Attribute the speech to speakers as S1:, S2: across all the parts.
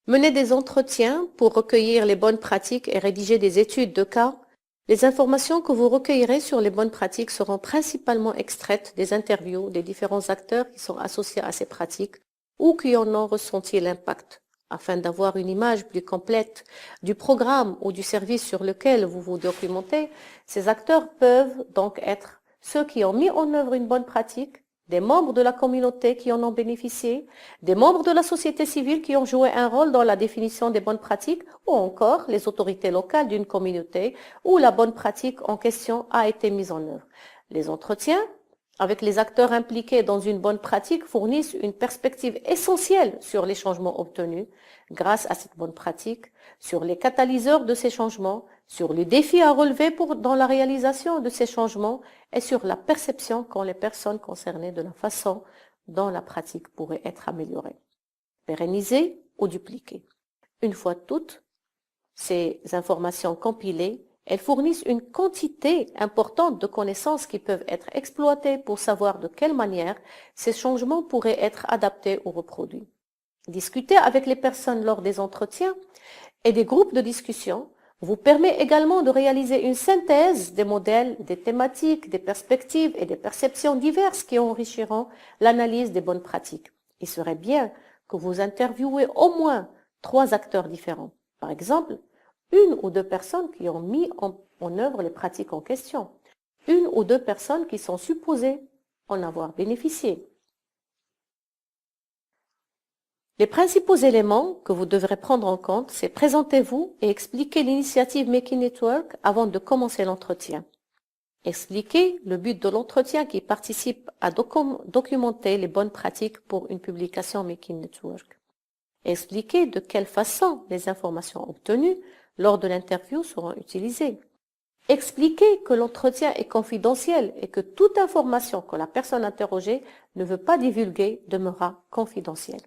S1: Mener des entretiens pour recueillir les bonnes pratiques et rédiger des études de cas. Les informations que vous recueillerez sur les bonnes pratiques seront principalement extraites des interviews des différents acteurs qui sont associés à ces pratiques ou qui en ont ressenti l'impact. Afin d'avoir une image plus complète du programme ou du service sur lequel vous vous documentez, ces acteurs peuvent donc être ceux qui ont mis en œuvre une bonne pratique, des membres de la communauté qui en ont bénéficié, des membres de la société civile qui ont joué un rôle dans la définition des bonnes pratiques ou encore les autorités locales d'une communauté où la bonne pratique en question a été mise en œuvre. Les entretiens avec les acteurs impliqués dans une bonne pratique fournissent une perspective essentielle sur les changements obtenus grâce à cette bonne pratique, sur les catalyseurs de ces changements, sur les défis à relever dans la réalisation de ces changements et sur la perception qu'ont les personnes concernées de la façon dont la pratique pourrait être améliorée, pérennisée ou dupliquée. Une fois toutes ces informations compilées, elles fournissent une quantité importante de connaissances qui peuvent être exploitées pour savoir de quelle manière ces changements pourraient être adaptés ou reproduits. Discuter avec les personnes lors des entretiens et des groupes de discussion vous permet également de réaliser une synthèse des modèles, des thématiques, des perspectives et des perceptions diverses qui enrichiront l'analyse des bonnes pratiques. Il serait bien que vous interviewez au moins 3 acteurs différents. Par exemple, 1 ou 2 personnes qui ont mis en œuvre les pratiques en question, 1 ou 2 personnes qui sont supposées en avoir bénéficié. Les principaux éléments que vous devrez prendre en compte, c'est présentez-vous et expliquez l'initiative Making It Work avant de commencer l'entretien. Expliquez le but de l'entretien qui participe à documenter les bonnes pratiques pour une publication Making It Work. Expliquez de quelle façon les informations obtenues lors de l'interview seront utilisées. Expliquez que l'entretien est confidentiel et que toute information que la personne interrogée ne veut pas divulguer demeurera confidentielle.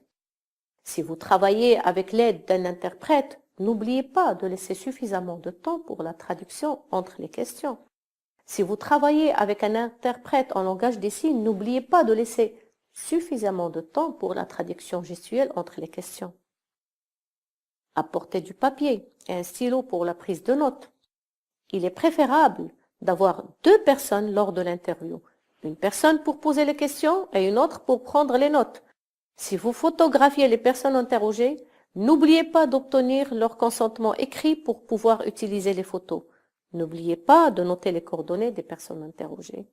S1: Si vous travaillez avec l'aide d'un interprète, n'oubliez pas de laisser suffisamment de temps pour la traduction entre les questions. Si vous travaillez avec un interprète en langage des signes, n'oubliez pas de laisser suffisamment de temps pour la traduction gestuelle entre les questions. Apportez du papier et un stylo pour la prise de notes. Il est préférable d'avoir 2 personnes lors de l'interview. Une personne pour poser les questions et une autre pour prendre les notes. Si vous photographiez les personnes interrogées, n'oubliez pas d'obtenir leur consentement écrit pour pouvoir utiliser les photos. N'oubliez pas de noter les coordonnées des personnes interrogées.